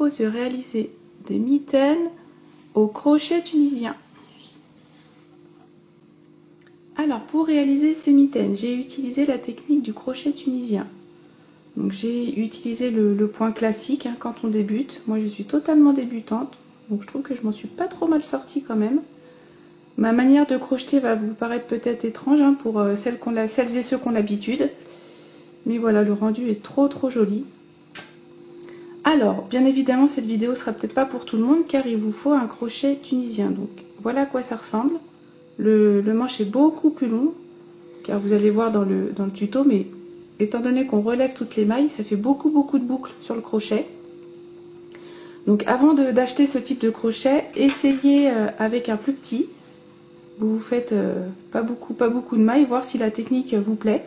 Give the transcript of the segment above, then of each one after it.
propose de réaliser des mitaines au crochet tunisien. Alors pour réaliser ces mitaines, j'ai utilisé la technique du crochet tunisien. Donc j'ai utilisé le point classique hein, quand on débute. Moi je suis totalement débutante, donc je trouve que je m'en suis pas trop mal sortie quand même. Ma manière de crocheter va vous paraître peut-être étrange hein, pour celles et ceux qui ont l'habitude. Mais voilà, le rendu est trop joli. Alors, bien évidemment, cette vidéo sera peut-être pas pour tout le monde car il vous faut un crochet tunisien. Donc voilà à quoi ça ressemble. Le manche est beaucoup plus long car vous allez voir dans le tuto, mais étant donné qu'on relève toutes les mailles, ça fait beaucoup de boucles sur le crochet. Donc avant d'acheter ce type de crochet, essayez avec un plus petit. Vous faites pas beaucoup de mailles, voir si la technique vous plaît.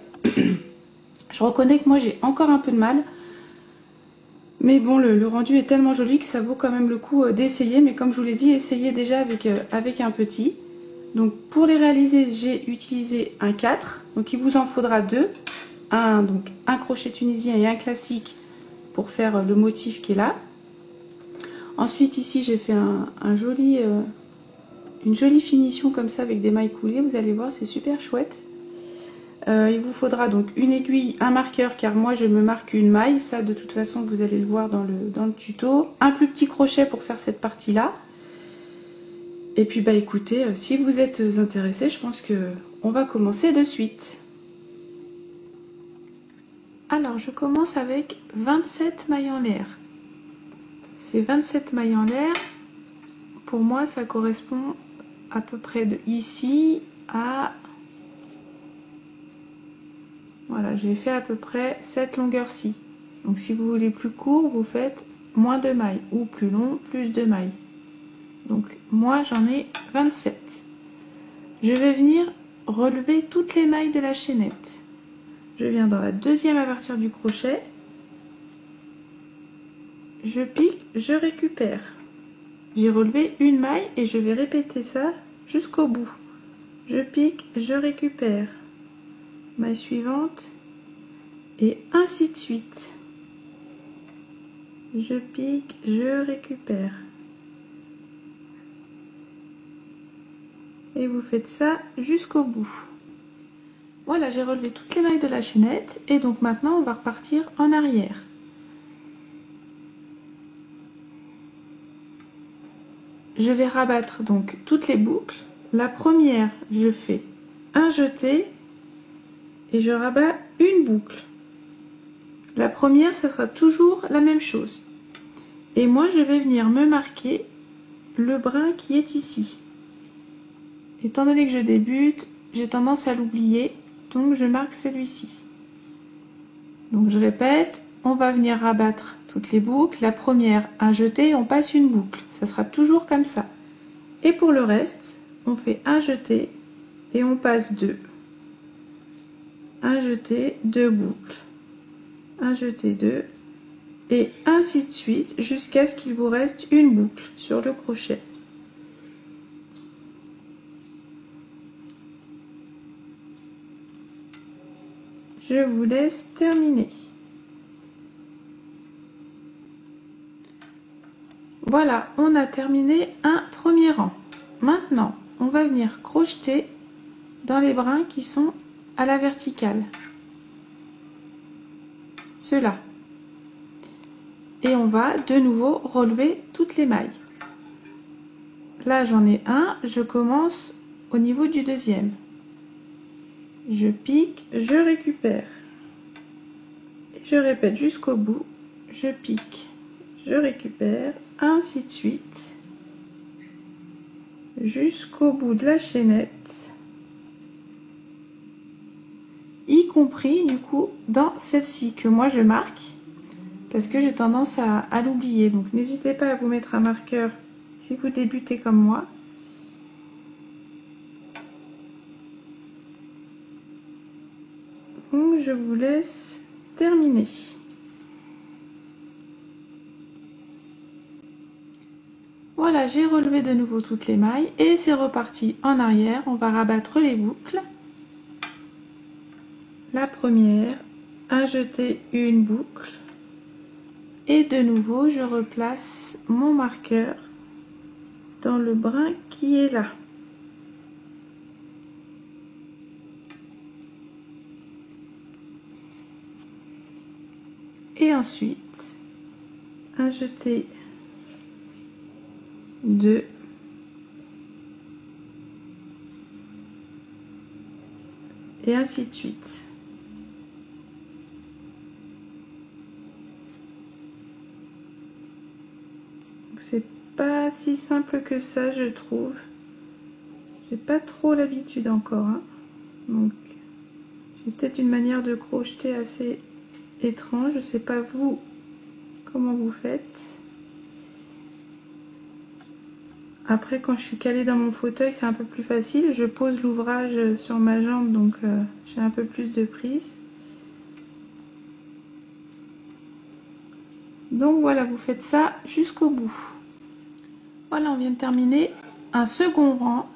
Je reconnais que moi j'ai encore un peu de mal. Mais bon, le rendu est tellement joli que ça vaut quand même le coup d'essayer. Mais comme je vous l'ai dit, essayez déjà avec un petit. Donc pour les réaliser, j'ai utilisé un 4. Donc il vous en faudra deux. Donc un crochet tunisien et un classique pour faire le motif qui est là. Ensuite ici j'ai fait une jolie finition comme ça avec des mailles coulées. Vous allez voir, c'est super chouette. Il vous faudra donc une aiguille, un marqueur car moi je me marque une maille. Ça de toute façon vous allez le voir dans le tuto. Un plus petit crochet pour faire cette partie là. Et puis bah écoutez, si vous êtes intéressés, je pense que on va commencer de suite. Alors je commence avec 27 mailles en l'air. Ces 27 mailles en l'air, pour moi ça correspond à peu près de ici à... Voilà, j'ai fait à peu près cette longueur-ci. Donc si vous voulez plus court, vous faites moins de mailles, ou plus long, plus de mailles. Donc moi j'en ai 27. Je vais venir relever toutes les mailles de la chaînette. Je viens dans la deuxième à partir du crochet. Je pique, je récupère. J'ai relevé une maille et je vais répéter ça jusqu'au bout. Je pique, je récupère. Maille suivante et ainsi de suite. Je pique, je récupère. Et vous faites ça jusqu'au bout. Voilà, j'ai relevé toutes les mailles de la chaînette et donc maintenant on va repartir en arrière. Je vais rabattre donc toutes les boucles. La première, je fais un jeté et je rabats une boucle. La première, ça sera toujours la même chose. Et moi, je vais venir me marquer le brin qui est ici. Étant donné que je débute, j'ai tendance à l'oublier, donc je marque celui-ci. Donc je répète, on va venir rabattre toutes les boucles. La première, un jeté, on passe une boucle. Ça sera toujours comme ça. Et pour le reste, on fait un jeté et on passe deux. Un jeté, deux boucles. Un jeté, deux. Et ainsi de suite jusqu'à ce qu'il vous reste une boucle sur le crochet. Je vous laisse terminer. Voilà, on a terminé un premier rang. Maintenant, on va venir crocheter dans les brins qui sont à la verticale. Ceux-là. Et on va de nouveau relever toutes les mailles. Là, j'en ai un, je commence au niveau du deuxième. Je pique, je récupère. Et je répète jusqu'au bout. Je pique, je récupère, ainsi de suite. Jusqu'au bout de la chaînette. Y compris, du coup, dans celle-ci que moi je marque. Parce que j'ai tendance à l'oublier. Donc n'hésitez pas à vous mettre un marqueur si vous débutez comme moi. Donc je vous laisse terminer. Voilà, j'ai relevé de nouveau toutes les mailles et c'est reparti en arrière. On va rabattre les boucles. La première, un jeté, une boucle. Et de nouveau, je replace mon marqueur dans le brin qui est là. Et ensuite, un jeté de et ainsi de suite. C'est pas si simple que ça, je trouve. J'ai pas trop l'habitude encore, hein. Donc j'ai peut-être une manière de crocheter assez étrange. Je sais pas vous comment vous faites. Après, quand je suis calée dans mon fauteuil, c'est un peu plus facile. Je pose l'ouvrage sur ma jambe, donc j'ai un peu plus de prise. Donc voilà, vous faites ça jusqu'au bout. Voilà, on vient de terminer un second rang.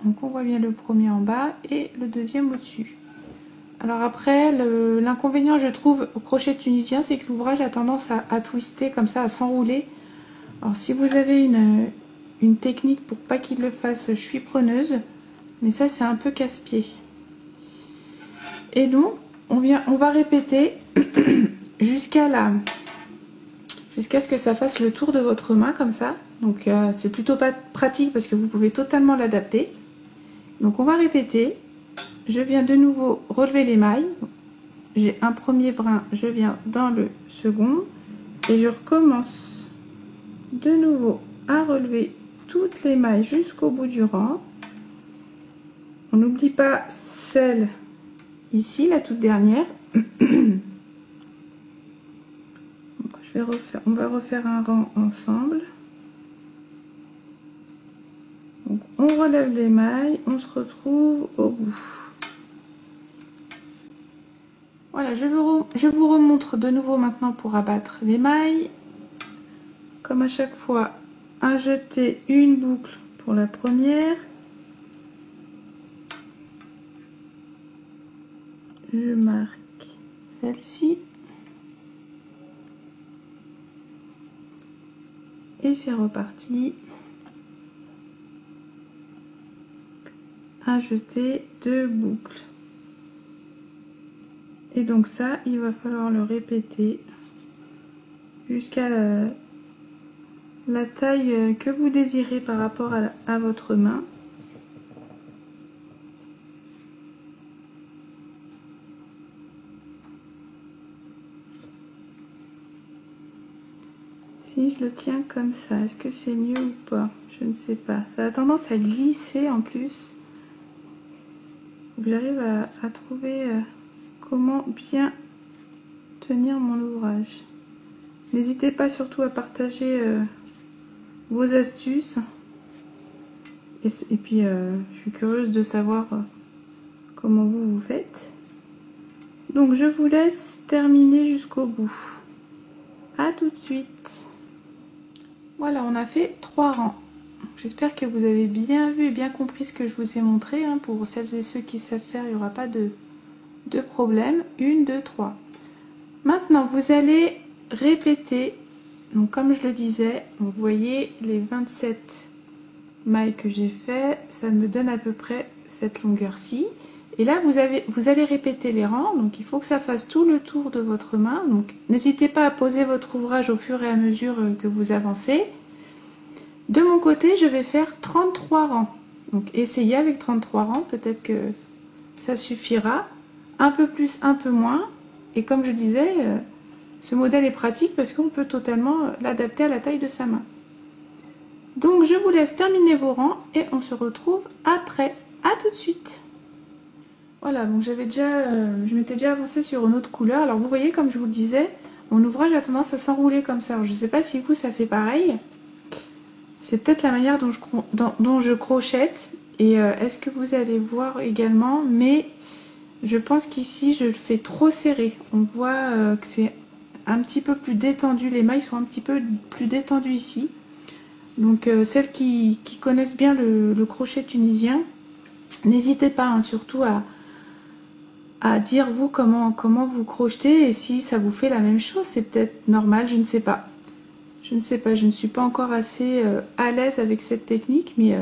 Donc on voit bien le premier en bas et le deuxième au-dessus. Alors après, l'inconvénient, je trouve, au crochet tunisien, c'est que l'ouvrage a tendance à twister comme ça, à s'enrouler. Alors si vous avez une technique pour pas qu'il le fasse, je suis preneuse. Mais ça, c'est un peu casse-pied. Et donc, on va répéter jusqu'à ce que ça fasse le tour de votre main, comme ça. Donc, c'est plutôt pas pratique parce que vous pouvez totalement l'adapter. Donc, on va répéter. Je viens de nouveau relever les mailles. J'ai un premier brin, je viens dans le second. Et je recommence de nouveau à relever toutes les mailles jusqu'au bout du rang. On n'oublie pas celle ici, la toute dernière. On va refaire un rang ensemble. Donc, on relève les mailles, on se retrouve au bout. Voilà, je vous remontre de nouveau maintenant pour abattre les mailles. Comme à chaque fois, un jeté, une boucle pour la première. Je marque celle-ci. Et c'est reparti. Un jeté, deux boucles. Et donc ça, il va falloir le répéter jusqu'à la taille que vous désirez par rapport à votre main. Si je le tiens comme ça, est-ce que c'est mieux ou pas? Je ne sais pas. Ça a tendance à glisser en plus. J'arrive à trouver comment bien tenir mon ouvrage. N'hésitez pas surtout à partager vos astuces. Et puis, je suis curieuse de savoir comment vous faites. Donc, je vous laisse terminer jusqu'au bout. À tout de suite. Voilà, on a fait 3 rangs. J'espère que vous avez bien vu et bien compris ce que je vous ai montré. Hein. Pour celles et ceux qui savent faire, il n'y aura pas de problème. 1, 2, 3. Maintenant, vous allez répéter. Donc, comme je le disais, vous voyez les 27 mailles que j'ai fait. Ça me donne à peu près cette longueur-ci. Et là, vous allez répéter les rangs. Donc, il faut que ça fasse tout le tour de votre main. Donc, n'hésitez pas à poser votre ouvrage au fur et à mesure que vous avancez. De mon côté, je vais faire 33 rangs. Donc, essayez avec 33 rangs. Peut-être que ça suffira. Un peu plus, un peu moins. Et comme je disais, ce modèle est pratique parce qu'on peut totalement l'adapter à la taille de sa main. Donc, je vous laisse terminer vos rangs et on se retrouve après. À tout de suite. Voilà, donc je m'étais déjà avancée sur une autre couleur. Alors vous voyez, comme je vous le disais, mon ouvrage a tendance à s'enrouler comme ça. Alors, je ne sais pas si vous, ça fait pareil. C'est peut-être la manière dont je crochette. Et est-ce que vous allez voir également? Mais je pense qu'ici, je le fais trop serré. On voit que c'est un petit peu plus détendu. Les mailles sont un petit peu plus détendues ici. Donc celles qui connaissent bien le crochet tunisien, n'hésitez pas hein, surtout à dire vous comment vous crochetez et si ça vous fait la même chose. C'est peut-être normal, je ne sais pas. Je ne sais pas, je ne suis pas encore assez à l'aise avec cette technique, mais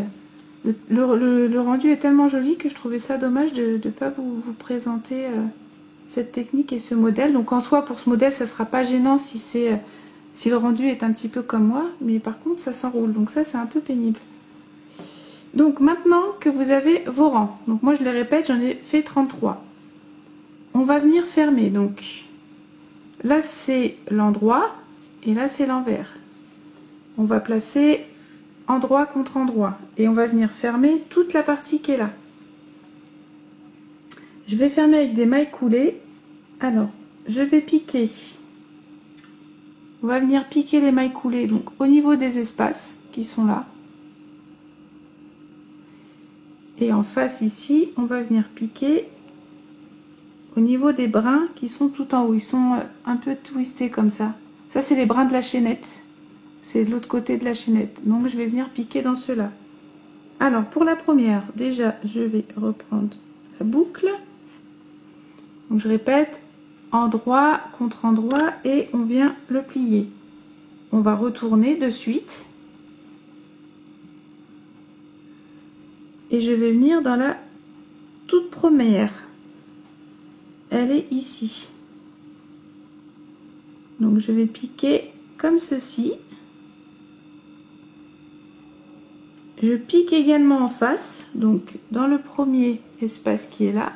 le rendu est tellement joli que je trouvais ça dommage de ne pas vous présenter cette technique et ce modèle. Donc en soi, pour ce modèle, ça ne sera pas gênant si le rendu est un petit peu comme moi, mais par contre, ça s'enroule. Donc ça, c'est un peu pénible. Donc maintenant que vous avez vos rangs, donc moi je les répète, j'en ai fait 33. On va venir fermer. Donc là, c'est l'endroit et là, c'est l'envers. On va placer endroit contre endroit et on va venir fermer toute la partie qui est là. Je vais fermer avec des mailles coulées. Alors, je vais piquer. On va venir piquer les mailles coulées donc au niveau des espaces qui sont là. Et en face ici, on va venir piquer au niveau des brins qui sont tout en haut. Ils sont un peu twistés comme ça. Ça, c'est les brins de la chaînette. C'est de l'autre côté de la chaînette. Donc, je vais venir piquer dans ceux-là. Alors, pour la première, déjà, je vais reprendre la boucle. Donc, je répète, endroit contre endroit et on vient le plier. On va retourner de suite. Et je vais venir dans la toute première. Elle est ici. Donc, je vais piquer comme ceci. Je pique également en face, donc dans le premier espace qui est là.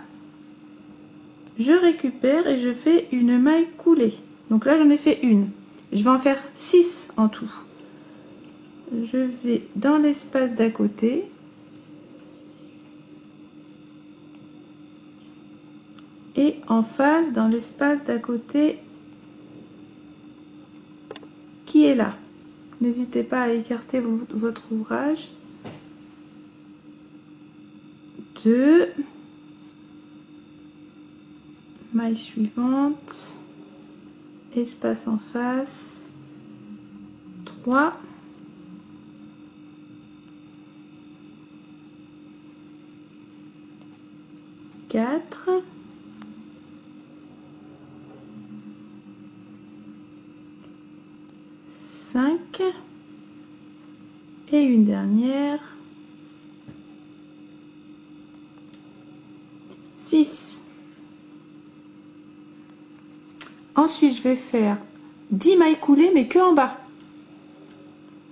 Je récupère et je fais une maille coulée. Donc là, j'en ai fait une. Je vais en faire 6 en tout. Je vais dans l'espace d'à côté. Et en face, dans l'espace d'à côté qui est là. N'hésitez pas à écarter votre ouvrage. 2. Maille suivante. Espace en face. 3. 4. 5. Et une dernière. 6. Ensuite, je vais faire 10 mailles coulées, mais que en bas.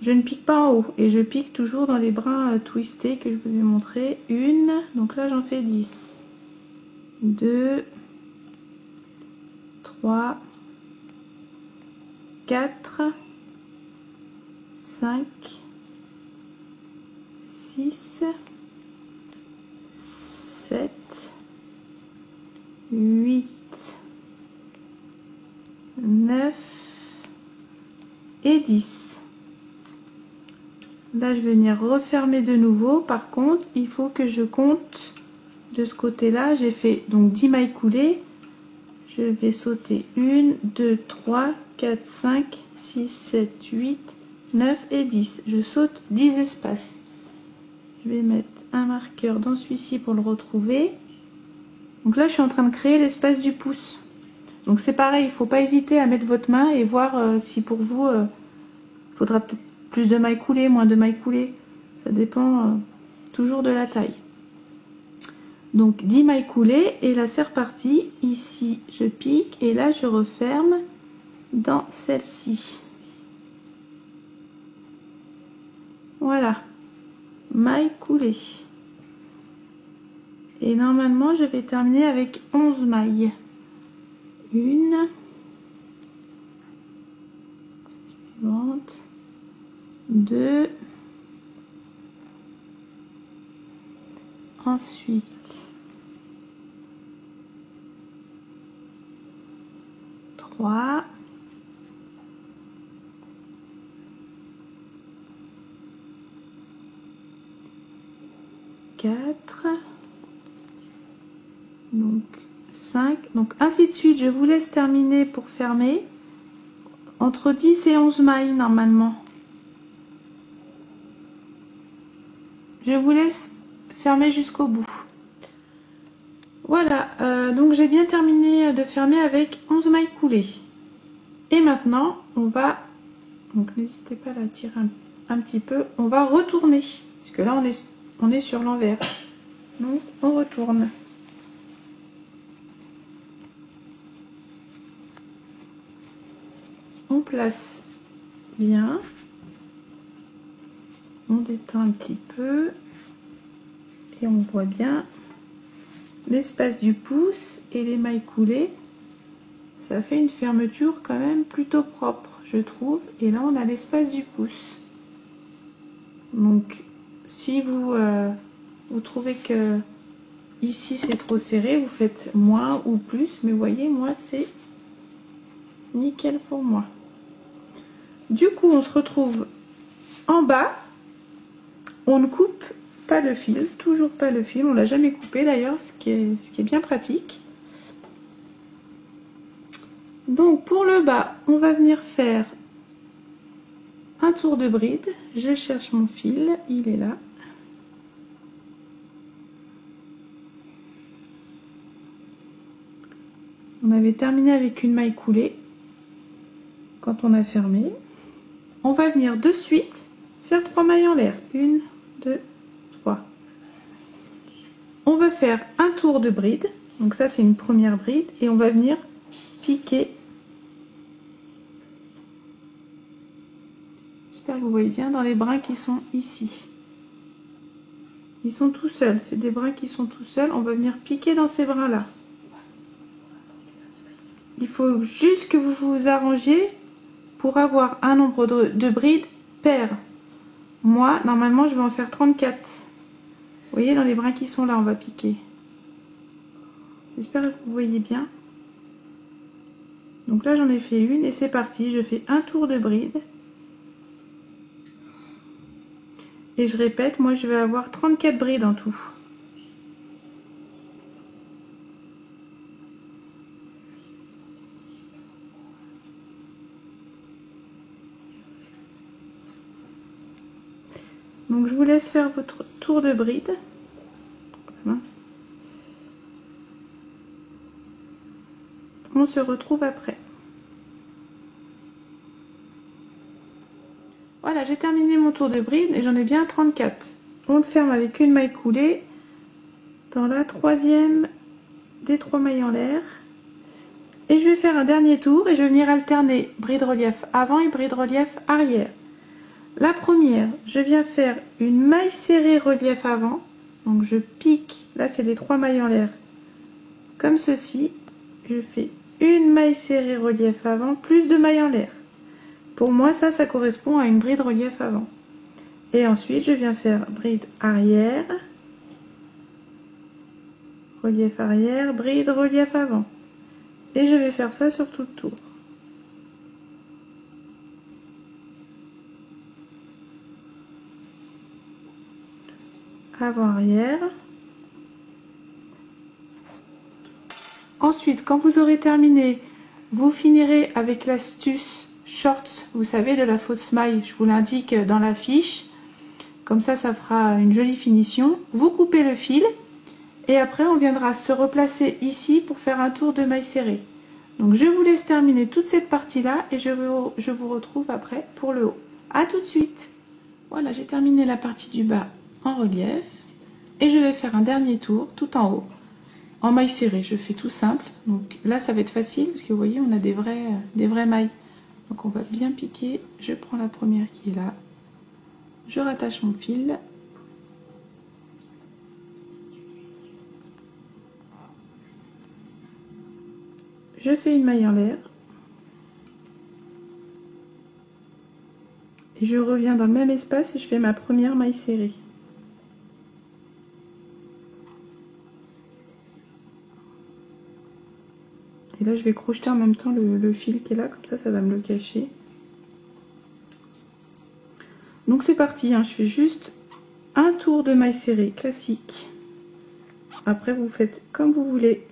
Je ne pique pas en haut. Et je pique toujours dans les brins twistés que je vous ai montré. Une. Donc là, j'en fais 10. 2. 3. 4. 5. 6. 7. 8. 9 et 10. Là, je vais venir refermer de nouveau. Par contre, il faut que je compte de ce côté-là. J'ai fait donc 10 mailles coulées. Je vais sauter 1, 2, 3, 4, 5, 6, 7, 8, 9 et 10. Je saute 10 espaces. Je vais mettre un marqueur dans celui-ci pour le retrouver. Donc là, je suis en train de créer l'espace du pouce. Donc c'est pareil, il ne faut pas hésiter à mettre votre main et voir si pour vous, il faudra peut-être plus de mailles coulées, moins de mailles coulées. Ça dépend toujours de la taille. Donc 10 mailles coulées et là c'est reparti. Ici, je pique et là, je referme dans celle-ci. Voilà, maille coulée. Et normalement, je vais terminer avec 11 mailles. 1, 2, ensuite 3, 4, donc 5, donc ainsi de suite. Je vous laisse terminer pour fermer entre 10 et 11 mailles normalement. Je vous laisse fermer jusqu'au bout. Voilà, donc j'ai bien terminé de fermer avec 11 mailles coulées. Et maintenant, on va, donc n'hésitez pas à la tirer un petit peu, on va retourner, parce que là on est sur l'envers. Donc on retourne. On place bien. On détend un petit peu. Et on voit bien l'espace du pouce et les mailles coulées. Ça fait une fermeture quand même plutôt propre, je trouve. Et là, on a l'espace du pouce. Donc, si vous, vous trouvez que ici c'est trop serré, vous faites moins ou plus. Mais vous voyez, moi, c'est nickel pour moi. Du coup, on se retrouve en bas. On ne coupe pas le fil, toujours pas le fil. On l'a jamais coupé d'ailleurs, ce qui est bien pratique. Donc pour le bas, on va venir faire un tour de bride. Je cherche mon fil, il est là. On avait terminé avec une maille coulée quand on a fermé. On va venir de suite faire 3 mailles en l'air. 1, 2, 3. On va faire un tour de bride. Donc ça c'est une première bride et on va venir piquer. J'espère que vous voyez bien dans les brins qui sont ici. Ils sont tout seuls, c'est des brins qui sont tout seuls. On va venir piquer dans ces brins là. Il faut juste que vous vous arrangiez pour avoir un nombre de brides pair. Moi, normalement, je vais en faire 34. Vous voyez, dans les brins qui sont là, on va piquer. J'espère que vous voyez bien. Donc là, j'en ai fait une et c'est parti. Je fais un tour de bride. Et je répète, moi, je vais avoir 34 brides en tout. Donc je vous laisse faire votre tour de bride. Mince. On se retrouve après. Voilà, j'ai terminé mon tour de bride et j'en ai bien 34. On le ferme avec une maille coulée dans la troisième des 3 mailles en l'air. Et je vais faire un dernier tour et je vais venir alterner bride relief avant et bride relief arrière. La première, je viens faire une maille serrée relief avant. Donc je pique, là c'est les 3 mailles en l'air, comme ceci. Je fais une maille serrée relief avant, plus de mailles en l'air. Pour moi, ça correspond à une bride relief avant. Et ensuite, je viens faire bride arrière, relief arrière, bride relief avant. Et je vais faire ça sur tout le tour. Avant, arrière. Ensuite, quand vous aurez terminé, vous finirez avec l'astuce shorts, vous savez, de la fausse maille. Je vous l'indique dans la fiche. Comme ça fera une jolie finition. Vous coupez le fil et après, on viendra se replacer ici pour faire un tour de maille serrée. Donc, je vous laisse terminer toute cette partie-là et je vous retrouve après pour le haut. A tout de suite. Voilà, j'ai terminé la partie du bas en relief et je vais faire un dernier tour tout en haut en maille serrée. Je fais tout simple. Donc là, ça va être facile parce que vous voyez, on a des vraies mailles. Donc on va bien piquer. Je prends la première qui est là. Je rattache mon fil. Je fais une maille en l'air. Et je reviens dans le même espace et je fais ma première maille serrée. Et là, je vais crocheter en même temps le fil qui est là, comme ça va me le cacher. Donc c'est parti, hein, je fais juste un tour de maille serrée classique. Après, vous faites comme vous voulez.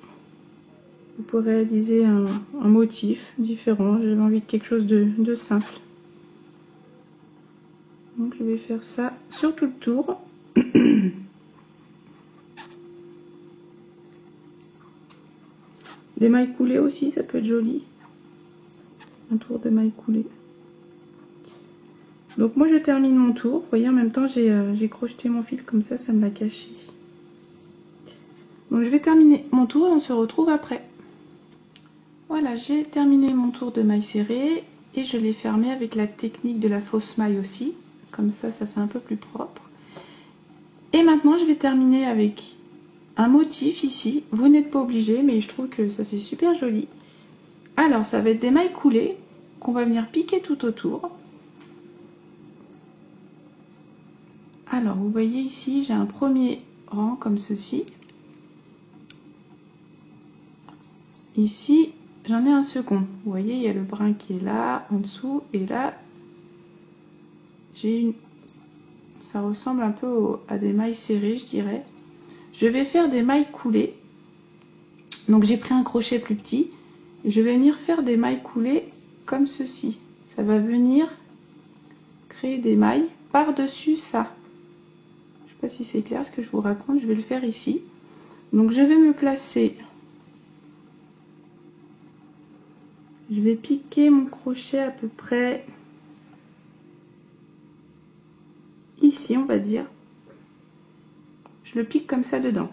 Vous pourrez réaliser un motif différent. J'avais envie de quelque chose de simple. Donc je vais faire ça sur tout le tour. Des mailles coulées aussi, ça peut être joli. Un tour de mailles coulées. Donc moi je termine mon tour. Vous voyez, en même temps j'ai crocheté mon fil comme ça me l'a caché. Donc je vais terminer mon tour et on se retrouve après. Voilà, j'ai terminé mon tour de mailles serrées et je l'ai fermé avec la technique de la fausse maille aussi. Comme ça fait un peu plus propre. Et maintenant je vais terminer avec un motif ici. Vous n'êtes pas obligé, mais je trouve que ça fait super joli. Alors ça va être des mailles coulées qu'on va venir piquer tout autour. Alors vous voyez ici j'ai un premier rang comme ceci. Ici j'en ai un second. Vous voyez il y a le brin qui est là en dessous et là j'ai une... Ça ressemble un peu à des mailles serrées je dirais. Je vais faire des mailles coulées. Donc j'ai pris un crochet plus petit. Je vais venir faire des mailles coulées comme ceci. Ça va venir créer des mailles par-dessus ça. Je ne sais pas si c'est clair ce que je vous raconte. Je vais le faire ici. Donc je vais me placer. Je vais piquer mon crochet à peu près ici, on va dire. Je le pique comme ça dedans.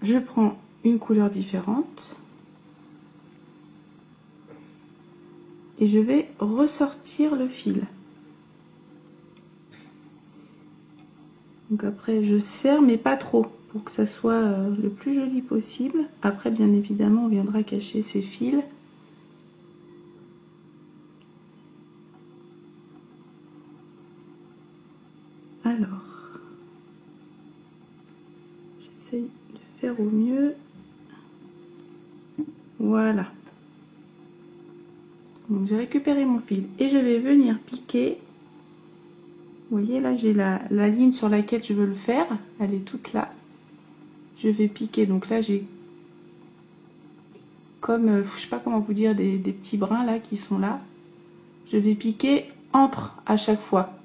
Je prends une couleur différente. Et je vais ressortir le fil. Donc après je serre mais pas trop pour que ça soit le plus joli possible. Après bien évidemment on viendra cacher ces fils. Alors j'essaye de faire au mieux. Voilà. Donc j'ai récupéré mon fil et je vais venir piquer. Vous voyez là j'ai la ligne sur laquelle je veux le faire. Elle est toute là. Je vais piquer. Donc là j'ai comme, je sais pas comment vous dire, des petits brins là qui sont là. Je vais piquer entre à chaque fois.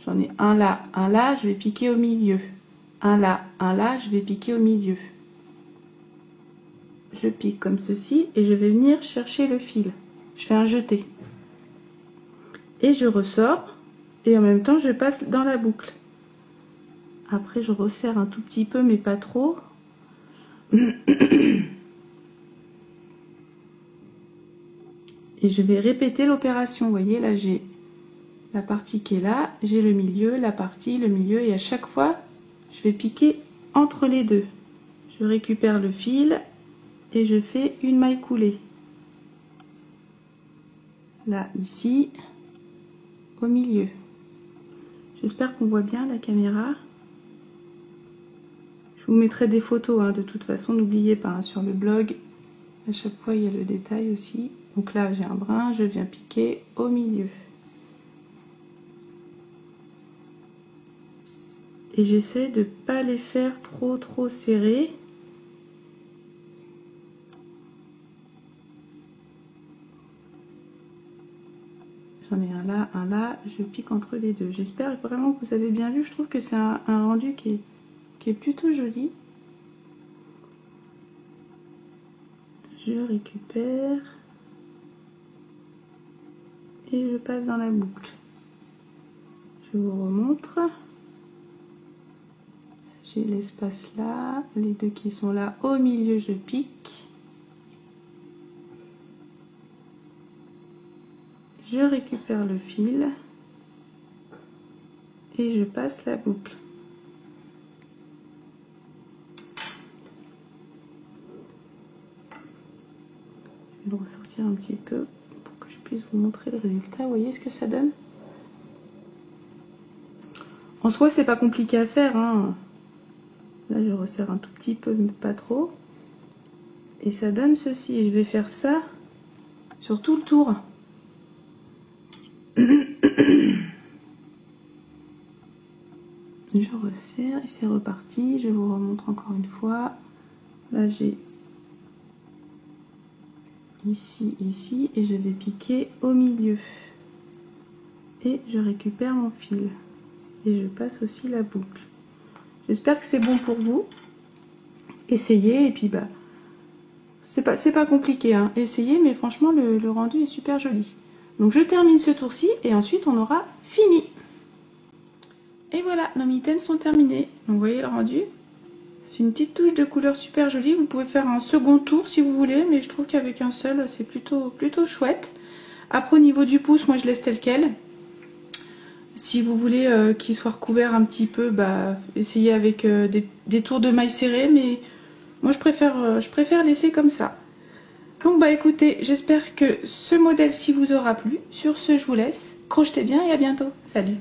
J'en ai un là, je vais piquer au milieu. Un là, je vais piquer au milieu. Je pique comme ceci et je vais venir chercher le fil. Je fais un jeté. Et je ressors et en même temps je passe dans la boucle. Après je resserre un tout petit peu mais pas trop. Et je vais répéter l'opération. Vous voyez là j'ai la partie qui est là, j'ai le milieu, la partie, le milieu et à chaque fois je vais piquer entre les deux. Je récupère le fil et je fais une maille coulée. Là, ici, au milieu. J'espère qu'on voit bien la caméra. Je vous mettrai des photos, hein, de toute façon, n'oubliez pas, hein, sur le blog. À chaque fois, il y a le détail aussi. Donc là, j'ai un brin, je viens piquer au milieu. Et j'essaie de ne pas les faire trop serrés. J'en ai un là, je pique entre les deux. J'espère vraiment que vous avez bien vu. Je trouve que c'est un rendu qui est plutôt joli. Je récupère et je passe dans la boucle. Je vous remontre. J'ai l'espace là, les deux qui sont là. Au milieu, je pique. Je récupère le fil et je passe la boucle. Je vais le ressortir un petit peu pour que je puisse vous montrer le résultat. Vous voyez ce que ça donne? En soi, c'est pas compliqué à faire, hein. Là, je resserre un tout petit peu, mais pas trop. Et ça donne ceci. Et je vais faire ça sur tout le tour. Je resserre et c'est reparti. Je vous remontre encore une fois. Là, j'ai ici et je vais piquer au milieu. Et je récupère mon fil. Et je passe aussi la boucle. J'espère que c'est bon pour vous. essayez et puis bah c'est pas compliqué, hein. Essayez, mais franchement le rendu est super joli. Donc je termine ce tour-ci et ensuite on aura fini. Et voilà, nos mitaines sont terminées. Donc vous voyez le rendu. Ça fait une petite touche de couleur super jolie. Vous pouvez faire un second tour si vous voulez, mais je trouve qu'avec un seul, c'est plutôt chouette. Après, au niveau du pouce, moi je laisse tel quel. Si vous voulez qu'il soit recouvert un petit peu, bah, essayez avec des tours de mailles serrées, mais moi je préfère laisser comme ça. Donc bah écoutez, j'espère que ce modèle-ci vous aura plu. Sur ce, je vous laisse. Crochetez bien et à bientôt. Salut!